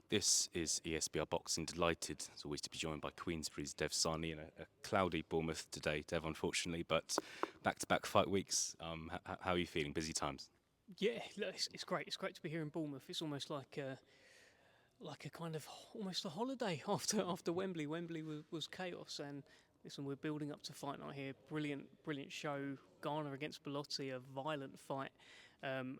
This is ESBR Boxing. Delighted, as always, to be joined by Queensbury's Dev Sahni in a cloudy Bournemouth today, Dev, unfortunately, but back-to-back fight weeks. How are you feeling? Busy times? Yeah, look, it's great. It's great to be here in Bournemouth. It's almost like a kind of almost a holiday after Wembley. Wembley was chaos, and listen, we're building up to fight night here. Brilliant show. Garner against Bellotti, a violent fight, and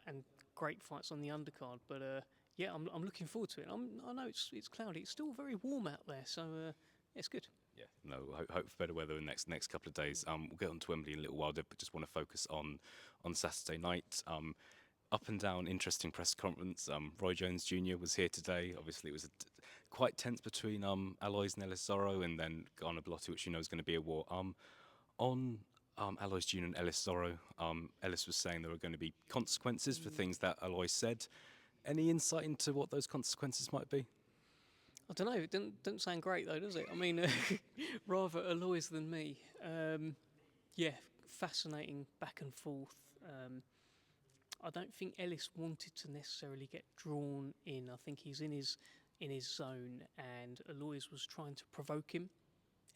great fights on the undercard. But yeah, I'm looking forward to it. I know it's cloudy. It's still very warm out there, so it's good. Yeah, no, hope for better weather in the next couple of days. We'll get on to Wembley in a little while, Dev, but just want to focus on Saturday night. Up and down, interesting press conference. Roy Jones Jr. was here today. Obviously, it was quite tense between Alois and Ellis Zorro, and then Garner Bellotti, which you know is going to be a war. On Alois Jr. and Ellis Zorro, Ellis was saying there were going to be consequences for things that Alois said. Any insight into what those consequences might be? I don't know. It doesn't sound great though, does it? I mean, rather Alois than me. Yeah, fascinating back and forth. I don't think Ellis wanted to necessarily get drawn in. I think he's in his zone, and Alois was trying to provoke him.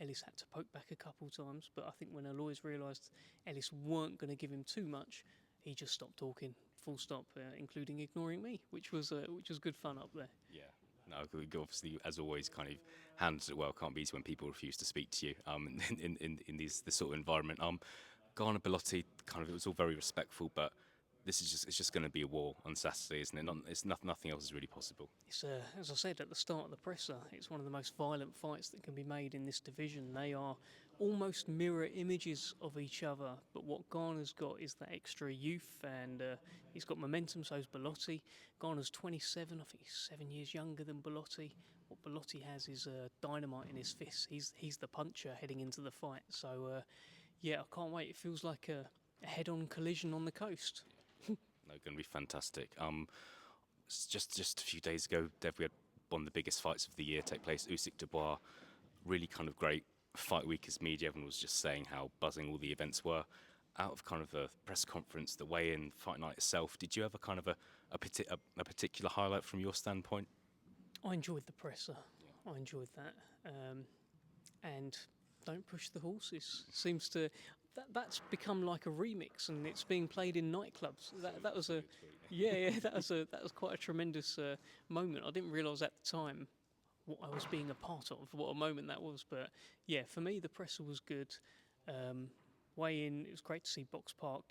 Ellis had to poke back a couple times, but I think when Alois realised Ellis weren't going to give him too much, he just stopped talking. Full stop, including ignoring me, which was good fun up there. Yeah. No, obviously, as always, kind of handles it well. Can't be easy when people refuse to speak to you in this sort of environment. Garner Bellotti, kind of, it was all very respectful, but it's just going to be a war on Saturday, isn't it? Nothing else is really possible. It's as I said at the start of the presser, it's one of the most violent fights that can be made in this division. They are almost mirror images of each other, but what Garner's got is that extra youth, and he's got momentum. So's Bellotti. Garner's 27. I think he's 7 years younger than Bellotti. What Bellotti has is dynamite in his fists. He's the puncher heading into the fight. So yeah, I can't wait. It feels like a head-on collision on the coast. No, going to be fantastic. Just a few days ago, Dev, we had one of the biggest fights of the year take place. Dubois, really kind of great fight week as media. Everyone was just saying how buzzing all the events were. Out of kind of a press conference, the weigh-in, fight night itself, did you have a kind of a particular highlight from your standpoint? I enjoyed the presser. I enjoyed that. And don't push the horses. Seems to that's become like a remix, and it's being played in nightclubs. That was a that was quite a tremendous moment. I didn't realise at the time what I was being a part of, what a moment that was. But yeah, for me the presser was good. Way in, it was great to see Box Park,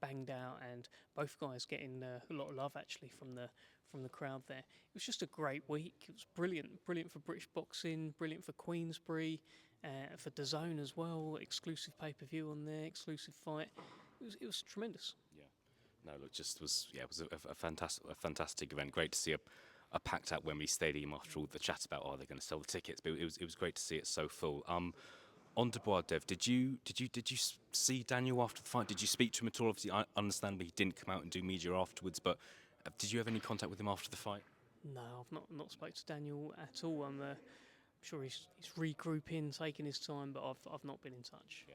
banged out, and both guys getting a lot of love actually from the crowd there. It was just a great week. It was brilliant for British boxing, brilliant for Queensbury, for DAZN as well. Exclusive pay-per-view on there, exclusive fight. It was tremendous. Yeah, no, look, it was a fantastic event. Great to see a packed out Wembley Stadium after all the chat about they're going to sell the tickets, but it was great to see it so full. On Dubois, Dev, did you see Daniel after the fight? Did you speak to him at all? Obviously, I understand he didn't come out and do media afterwards, but did you have any contact with him after the fight? No, I've not spoke to Daniel at all. I'm sure he's regrouping, taking his time, but I've not been in touch. Yeah.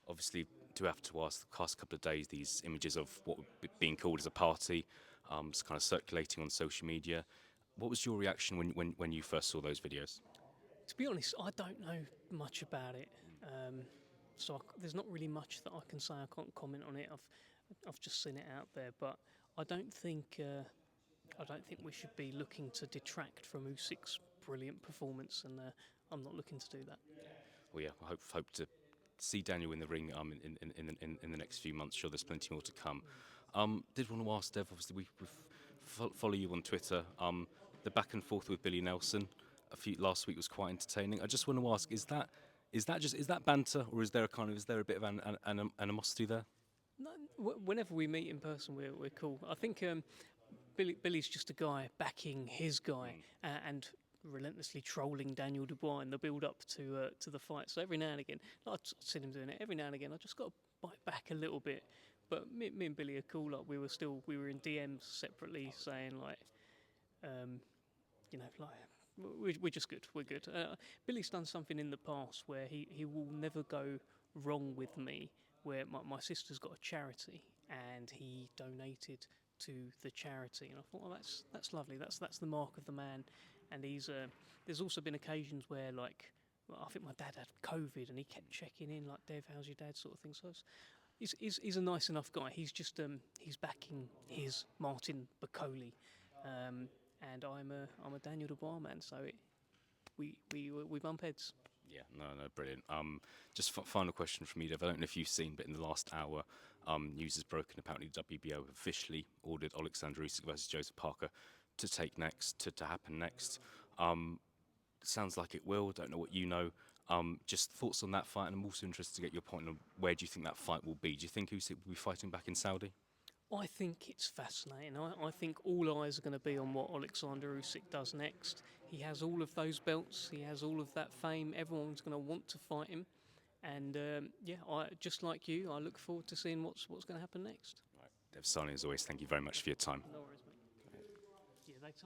Obviously, do have to ask, the past couple of days, these images of what being called as a party, kind of circulating on social media. What was your reaction when you first saw those videos? To be honest, I don't know much about it, so there's not really much that I can say. I can't comment on it. I've just seen it out there, but I don't think we should be looking to detract from USYK'S brilliant performance, and I'm not looking to do that. Well, yeah, I hope to see Daniel in the ring in the next few months. Sure, there's plenty more to come. Did want to ask Dev. Obviously, we follow you on Twitter. The back and forth with Billy Nelson last week was quite entertaining. I just want to ask: is that banter, or is there a bit of an animosity there? No, whenever we meet in person, we're cool. I think Billy's just a guy backing his guy and relentlessly trolling Daniel Dubois in the build-up to the fight. So every now and again, I've seen him doing it. Every now and again, I just got to bite back a little bit. But me and Billy are cool. Like we were in DMs separately, saying we're just good. We're good. Billy's done something in the past where he will never go wrong with me. Where my sister's got a charity and he donated to the charity. And I thought, well, that's lovely. That's the mark of the man. And there's also been occasions where, like, well, I think my dad had COVID and he kept checking in, like, Dev, how's your dad, sort of thing. So he's a nice enough guy. He's just he's backing his Martin Bacoli, and I'm a Daniel Dubois man. So we bump heads. Yeah, no, brilliant. Just final question from me, Dev. I don't know if you've seen, but in the last hour, news has broken. Apparently, WBO have officially ordered Alexander Usyk versus Joseph Parker to happen next. Sounds like it will. Don't know what you know. Just thoughts on that fight, and I'm also interested to get your point on where do you think that fight will be. Do you think Usyk will be fighting back in Saudi? I think it's fascinating. I think all eyes are going to be on what Alexander Usyk does next. He has all of those belts. He has all of that fame. Everyone's going to want to fight him. And I just like you, I look forward to seeing what's going to happen next. Right. Dev, Sahni, as always, thank you very much for your time. No worries, mate.